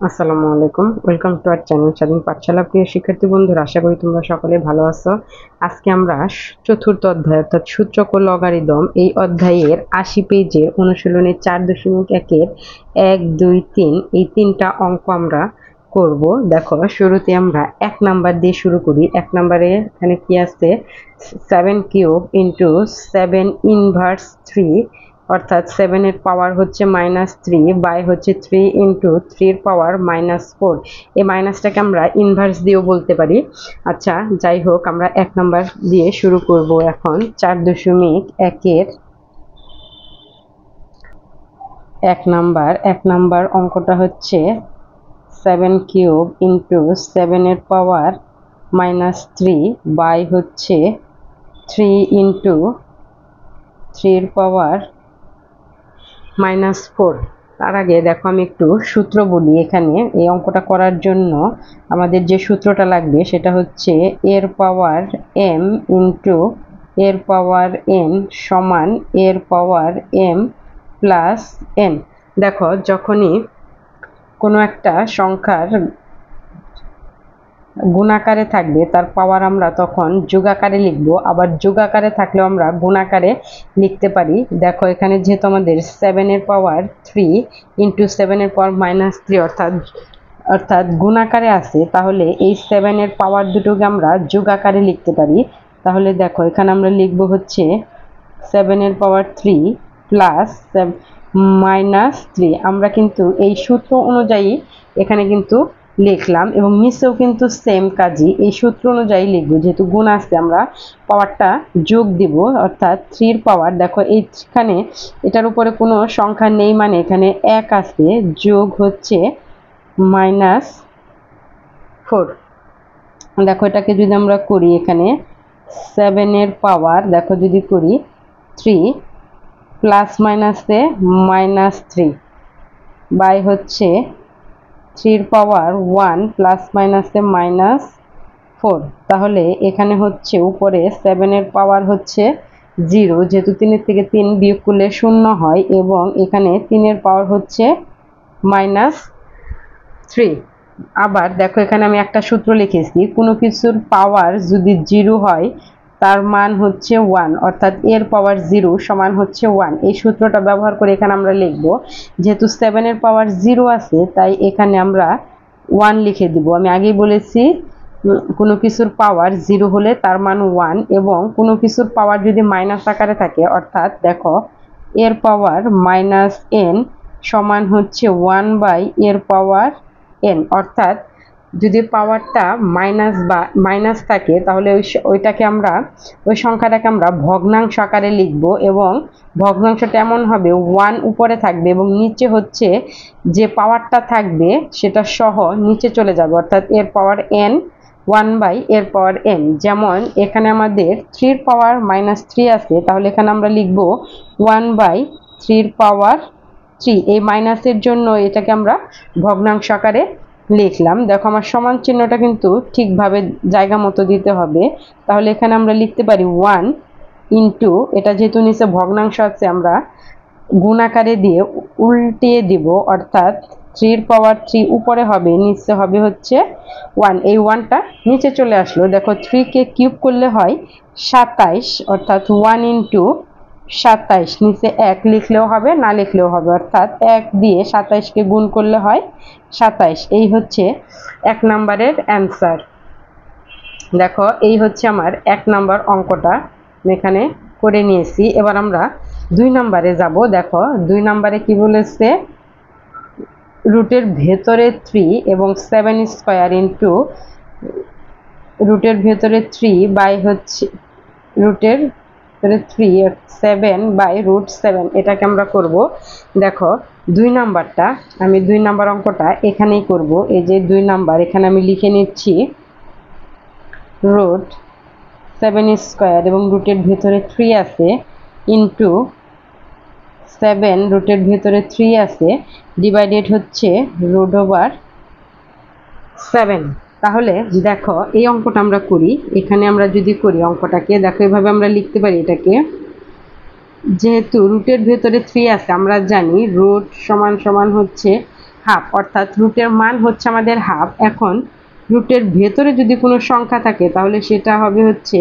আসসালামু আলাইকুম, welcome to our channel স্বাধীন পাঠশালা। প্রিয় শিক্ষার্থী বন্ধুরা, আশা করি তোমরা সকলে ভালো আছো। আজকে আমরা চতুর্থ অধ্যায় অর্থাৎ সূচক ও লগারিদম এই অধ্যায়ের ৮০ পেজের অনুশীলনের ৪.১-এর ১, ২, ৩ এই তিনটা অঙ্ক আমরা করব। দেখো, শুরুতে আমরা ১ নাম্বার দিয়ে শুরু করি। ১ নাম্বারে এখানে কি আছে? 7 কিউব ইন্টু 7 ইনভার্স 3, অর্থাৎ 7 এর পাওয়ার হচ্ছে -3 বাই হচ্ছে 3 ইন্টু 3 এর পাওয়ার -4। এই মাইনাসটাকে আমরা ইনভার্স দিয়েও বলতে পারি। আচ্ছা, যাই হোক, আমরা ১ নাম্বার দিয়ে শুরু করব এখন। ৪.১-এর ১ নাম্বার অঙ্কটা হচ্ছে 7 কিউব ইন্টু 7 এর পাওয়ার -3 বাই হচ্ছে 3 ইন্টু 3 এর পাওয়ার -4। তার আগে দেখো, আমি একটু সূত্র বলি। এখানে এই অঙ্কটা করার জন্য আমাদের যে সূত্রটা লাগবে সেটা হচ্ছে এর পাওয়ার m ইন্টু এর পাওয়ার n সমান এর পাওয়ার m প্লাস n। দেখো, যখনই কোনো একটা সংখ্যার গুণাকারে থাকবে তার পাওয়ার আমরা তখন যোগাকারে লিখব, আবার যোগাকারে থাকলেও আমরা গুণাকারে লিখতে পারি। দেখো, এখানে যেহেতু আমাদের 7 এর পাওয়ার 3 ইন্টু 7 এর পাওয়ার -3 অর্থাৎ গুণাকারে আছে, তাহলে এই 7 এর পাওয়ার দুটোকে আমরা যোগাকারে লিখতে পারি। তাহলে দেখো, এখানে আমরা লিখব হচ্ছে 7 এর পাওয়ার 3 প্লাস -3। আমরা কিন্তু এই সূত্র অনুযায়ী এখানে কিন্তু লিখলাম এবং নিচেও কিন্তু সেম কাজই এই সূত্র অনুযায়ী লিখব। যেহেতু গুণ আসছে, আমরা পাওয়ারটা যোগ দিব, অর্থাৎ 3 এর পাওয়ার। দেখো, এইখানে এটার উপরে কোনো সংখ্যা নেই, মানে এখানে 1 আছে, যোগ হচ্ছে -4। দেখো, এটাকে যদি আমরা করি, এখানে 7 এর পাওয়ার দেখো যদি করি 3 প্লাস মাইনাসে -3 বাই হচ্ছে 3 এর পাওয়ার 1 প্লাস মাইনাসে -4। তাহলে এখানে হচ্ছে উপরে 7 এর পাওয়ার হচ্ছে 0, যেহেতু 3 এর থেকে 3 বিয়োগ করলে 0 হয়, এবং এখানে 3 এর পাওয়ার হচ্ছে -3। আবার দেখো, এখানে আমি একটা সূত্র লিখেছি, কোনো কিছুর পাওয়ার যদি 0 হয় তার মান হচ্ছে 1, অর্থাৎ এর পাওয়ার 0 সমান হচ্ছে 1। এই সূত্রটা ব্যবহার করে এখানে আমরা লিখব, যেহেতু 7 এর পাওয়ার 0 আছে তাই এখানে আমরা 1 লিখে দিব। আমি আগেই বলেছি, কোনো কিছুর পাওয়ার 0 হলে তার মান 1, এবং কোনো কিছুর পাওয়ার যদি মাইনাস আকারে থাকে, অর্থাৎ দেখো এর পাওয়ার -n সমান হচ্ছে 1 বাই এর পাওয়ার n। অর্থাৎ যদি পাওয়ারটা মাইনাস থাকে, তাহলে ওইটাকে আমরা ওই সংখ্যাটাকে আমরা ভগ্নাংশ আকারে লিখব, এবং ভগ্নাংশটা এমন হবে 1 উপরে থাকবে এবং নিচে হচ্ছে যে পাওয়ারটা থাকবে সেটা সহ নিচে চলে যাবে, অর্থাৎ এর পাওয়ার n 1 বাই এর পাওয়ার n। যেমন এখানে আমাদের 3 এর পাওয়ার -3 আছে, তাহলে এখানে আমরা লিখব 1 বাই 3 এর পাওয়ার 3। এই মাইনাসের জন্য এটাকে আমরা ভগ্নাংশ আকারে লিখলাম। দেখো, আমার সমান চিহ্নটা কিন্তু ঠিকভাবে জায়গা মতো দিতে হবে। তাহলে এখানে আমরা লিখতে পারি 1 ইন্টু, এটা যেহেতু নিচে ভগ্নাংশ আছে আমরা গুণ আকারে দিয়ে উল্টিয়ে দিব, অর্থাৎ 3 এর পাওয়ার 3 উপরে হবে, নিচে হবে হচ্ছে 1। এই 1টা নিচে চলে আসলো। দেখো, 3 কে কিউব করলে হয় 27, অর্থাৎ 1 ইন্টু 27। নিচে 1 লিখলেও হবে, না লিখলেও হবে, অর্থাৎ 1 দিয়ে 27 কে গুণ করলে হয় 27। এই হচ্ছে 1 নাম্বারের অ্যান্সার। দেখো, এই হচ্ছে আমার 1 নাম্বার অঙ্কটা আমি এখানে করে নিয়েছি। এবার আমরা 2 নাম্বারে যাব। দেখো, 2 নাম্বারে কি বলেছে, রুটের ভেতরে 3 এবং 7 স্কয়ার ইন্টু রুটের ভেতরে 3 বাই হচ্ছে রুটের 3 7 বাই √7। এটাকে আমরা করব। দেখো, 2 নাম্বারটা আমি 2 নাম্বার অঙ্কটা এখানেই করব। এই যে 2 নাম্বার, এখানে আমি লিখে নিচ্ছি √7 স্কয়ার এবং রুটের ভেতরে 3 আছে ইন্টু 7 রুটের ভেতরে 3 আছে ডিভাইডেড হচ্ছে √7। তাহলে দেখো, এই অঙ্কটা আমরা করি। এখানে আমরা যদি করি অঙ্কটাকে, দেখো এভাবে আমরা লিখতে পারি এটাকে। যেহেতু রুটের ভেতরে 3 আছে, আমরা জানি রুট সমান সমান হচ্ছে হাফ, অর্থাৎ রুটের মান হচ্ছে আমাদের হাফ। এখন রুটের ভেতরে যদি কোনো সংখ্যা থাকে তাহলে সেটা হবে হচ্ছে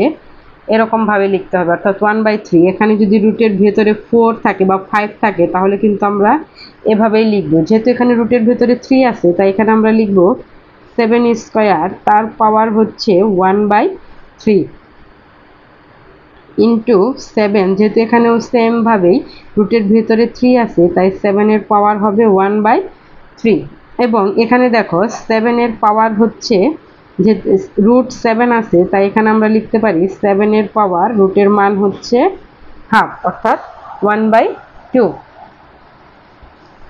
এরকম ভাবে লিখতে হবে, অর্থাৎ 1/3। এখানে যদি রুটের ভেতরে 4 থাকে বা 5 থাকে তাহলে কিন্তু আমরা এভাবেই লিখব। যেহেতু এখানে রুটের ভেতরে 3 আছে তাই এখানে আমরা লিখব 7 স্কয়ার, তার পাওয়ার হচ্ছে 1/3 ইন্টু 7। যেহেতু এখানেও সেম ভাবেই রুটের ভেতরে 3 আছে তাই 7 এর পাওয়ার হবে 1/3। এবং এখানে দেখো 7 এর পাওয়ার হচ্ছে, যে রুট 7 আছে তাই এখানে আমরা লিখতে পারি 7 এর পাওয়ার রুটের মান হচ্ছে হাফ, অর্থাৎ 1/2।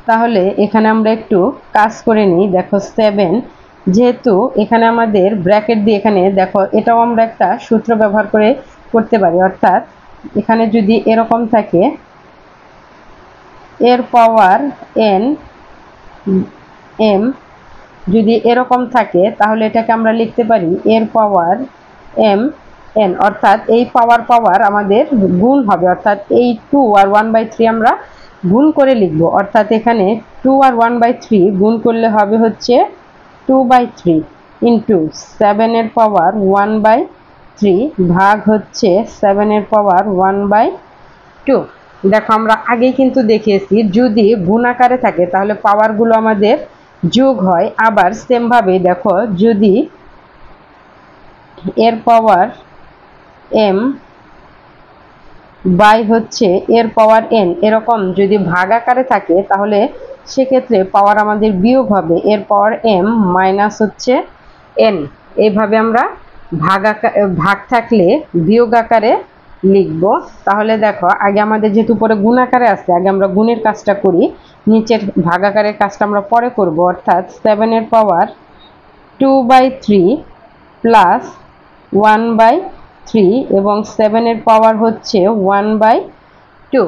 তাহলে এখানে আমরা একটু কাজ করে নিই। দেখো 7, যেহেতু এখানে আমাদের ব্র্যাকেট দিয়ে, এখানে দেখো এটাও আমরা একটা সূত্র ব্যবহার করে করতে পারি, অর্থাৎ এখানে যদি এরকম থাকে এর পাওয়ার n m, যদি এরকম থাকে তাহলে এটাকে আমরা লিখতে পারি এর পাওয়ার m n, অর্থাৎ এই পাওয়ার আমাদের গুণ হবে, অর্থাৎ এই 2 আর 1/3 আমরা গুণ করে লিখব। অর্থাৎ এখানে 2 আর 1/3 গুণ করলে হবে হচ্ছে 2/3 ইন্টু 7 এর পাওয়ার 1/3 ভাগ হচ্ছে 7 এর পাওয়ার 1/2। দেখো আমরা আগেই কিন্তু দেখিয়েছি যদি গুণ আকারে থাকে তাহলে পাওয়ারগুলো আমাদের যোগ হয়। আবার সেম ভাবে দেখো যদি এর পাওয়ার m বাই হচ্ছে এর পাওয়ার n এরকম যদি ভাগ আকারে থাকে তাহলে সেক্ষেত্রে পাওয়ার আমাদের বিয়োগ হবে এর পাওয়ার m মাইনাস হচ্ছে n। এইভাবে আমরা ভাগ থাকলে বিয়োগ আকারে লিখব। তাহলে দেখো আগে আমাদের যেহেতু পরে গুণ আকারে আছে, আগে আমরা গুণের কাজটা করি, নিচের ভাগ আকারের কাজটা আমরা পরে করব। অর্থাৎ 7 এর পাওয়ার 2/3 প্লাস 1/3 এবং 7 এর পাওয়ার হচ্ছে 1/2।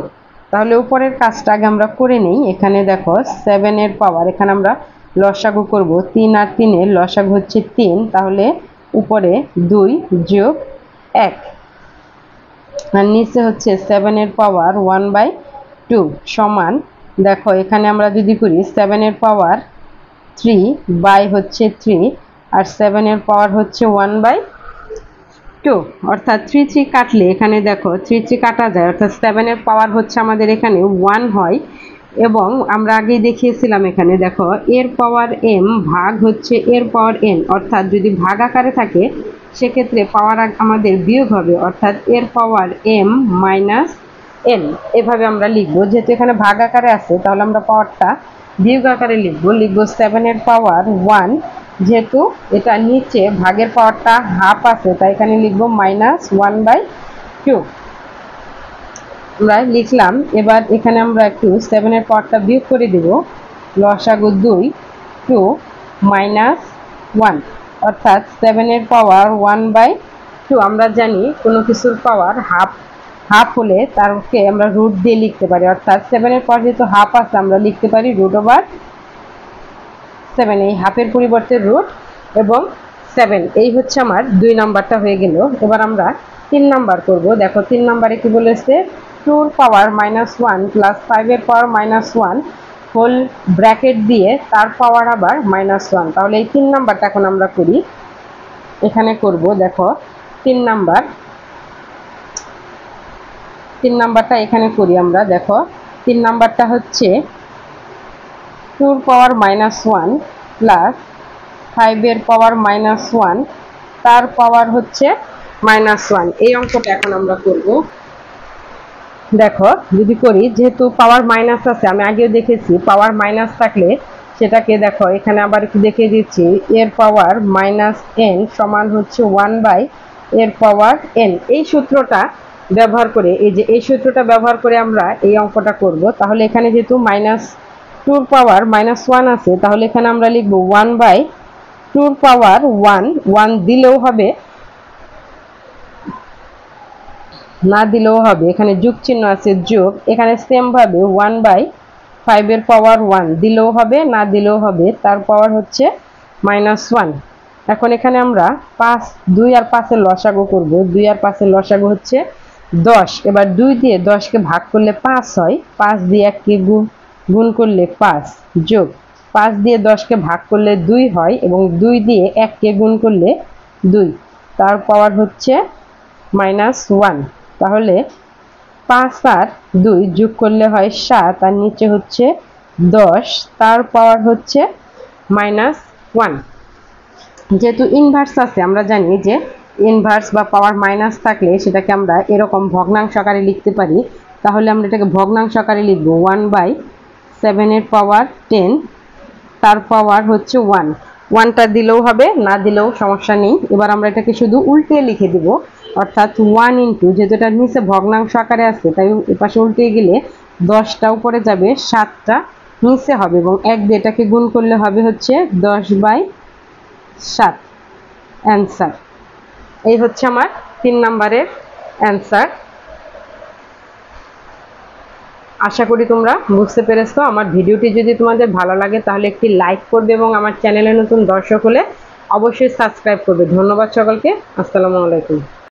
তাহলে উপরের কাজটা আগে আমরা করে নিই। এখানে দেখো 7 এর পাওয়ার, এখানে আমরা লসাগু করব, 3 আর 3 এর লসাগু হচ্ছে 3, তাহলে উপরে 2 যোগ 1 আর নিচে হচ্ছে 7 এর পাওয়ার 1/2 সমান, দেখো এখানে আমরা যদি করি 7 এর পাওয়ার 3 বাই হচ্ছে 3 আর 7 এর পাওয়ার হচ্ছে 1/2, অর্থাৎ 3 3 কাটলে এখানে দেখো 3 3 কাটা যায়, অর্থাৎ 7 এর পাওয়ার হচ্ছে আমাদের এখানে 1 হয়। এবং আমরা আগেই দেখিয়েছিলাম এখানে দেখো এর পাওয়ার m ভাগ হচ্ছে এর পাওয়ার n, অর্থাৎ যদি ভাগ আকারে থাকে সেক্ষেত্রে পাওয়ার আমাদের বিয়োগ হবে, অর্থাৎ এর পাওয়ার m মাইনাস n। এভাবে আমরা লিখবো। যেহেতু এখানে ভাগ আকারে আছে তাহলে আমরা পাওয়ারটা বিয়োগ আকারে লিখবো 7 এর পাওয়ার 1, যেহেতু এটা নিচে ভাগের পাওয়ারটা হাফ আছে তাই এখানে লিখবো মাইনাস 1/2 আমরা লিখলাম। এবার এখানে আমরা একটু 7 এর পাওয়ারটা বিয়োগ করে দেব, লসাগু 2 2 মাইনাস 1, অর্থাৎ 7 এর পাওয়ার 1/2। আমরা জানি কোনো কিছুর পাওয়ার হাফ হলে তারকে আমরা রুট দিয়ে লিখতে পারি, অর্থাৎ 7 এর পাওয়ার যেহেতু হাফ আছে আমরা লিখতে পারি √7, এই হাফের পরিবর্তে রুট এবং 7। এই হচ্ছে আমার 2 নাম্বারটা হয়ে গেল। এবার আমরা 3 নাম্বার করব। দেখো 3 নাম্বারে কি বলেছে, 2 এর পাওয়ার -1 প্লাস 5 এর পাওয়ার -1 হোল ব্র্যাকেট দিয়ে তার পাওয়ার আবার -1। তাহলে এই 3 নাম্বারটা এখন আমরা করি, এখানে করব। দেখো 3 নাম্বারটা এখানে করি আমরা। দেখো 3 নাম্বারটা হচ্ছে 2 এর পাওয়ার -1 প্লাস 5 এর পাওয়ার -1 তার পাওয়ার হচ্ছে -1। এই অঙ্কটা এখন আমরা করব। দেখো যদি করি, যেহেতু পাওয়ার মাইনাস আছে, আমি আগেও দেখেছি পাওয়ার মাইনাস থাকলে সেটাকে দেখো এখানে আবার একটু দেখিয়ে দিচ্ছি, এর পাওয়ার -n সমান হচ্ছে 1 এর পাওয়ার n। এই সূত্রটা ব্যবহার করে, এই সূত্রটা ব্যবহার করে আমরা এই অঙ্কটা করব। তাহলে এখানে যেহেতু -2 এর পাওয়ার -1 আছে তাহলে এখানে আমরা লিখব 1/2 এর পাওয়ার 1 দিলেও হবে না দিলেও হবে, এখানে যোগ চিহ্ন আছে যোগ। এখানে সেম ভাবে 1/5 এর পাওয়ার 1 দিলেও হবে না দিলেও হবে, তার পাওয়ার হচ্ছে -1। এখন এখানে আমরা 2 আর 5 এর লসাগু করব। 2 আর 5 এর লসাগু হচ্ছে 10। এবার 2 দিয়ে 10 কে ভাগ করলে 5 হয়, 5 দিয়ে 1 কে গুণ করলে 5 যোগ 5 দিয়ে 10কে ভাগ করলে 2 হয় এবং 2 দিয়ে 1কে গুণ করলে 2, তার পাওয়ার হচ্ছে -1। তাহলে 5 আর 2 যোগ করলে হয় 7 আর নিচে হচ্ছে 10, তার পাওয়ার হচ্ছে -1। যেহেতু ইনভার্স আছে, আমরা জানি যে ইনভার্স বা পাওয়ার মাইনাস থাকলে সেটাকে আমরা এরকম ভগ্নাংশ আকারে লিখতে পারি। তাহলে আমরা এটাকে ভগ্নাংশ আকারে লিখব 1/7 এর পাওয়ার 10, তার পাওয়ার হচ্ছে 1। 1টা দিলেও হবে, না দিলেও সমস্যা নেই। এবার আমরা এটাকে শুধু উল্টে লিখে দিব, অর্থাৎ 1 ইন্টু, যেহেতু এটার নিচে ভগ্নাংশ আকারে আছে তাই এপাশে উল্টে গেলে 10টা উপরে যাবে, 7টা নিচে হবে এবং 1 দিয়ে এটাকে গুণ করলে হবে হচ্ছে 10/7 অ্যান্সার। এই হচ্ছে আমার 3 নম্বরের অ্যান্সার। আশা করি তোমরা বুঝতে পেরেছো। আমার ভিডিওটি যদি তোমাদের ভালো লাগে তাহলে একটি লাইক করবে এবং আমার চ্যানেলে নতুন দর্শক হলে অবশ্যই সাবস্ক্রাইব করবে। ধন্যবাদ সকলকে। আসসালামু আলাইকুম।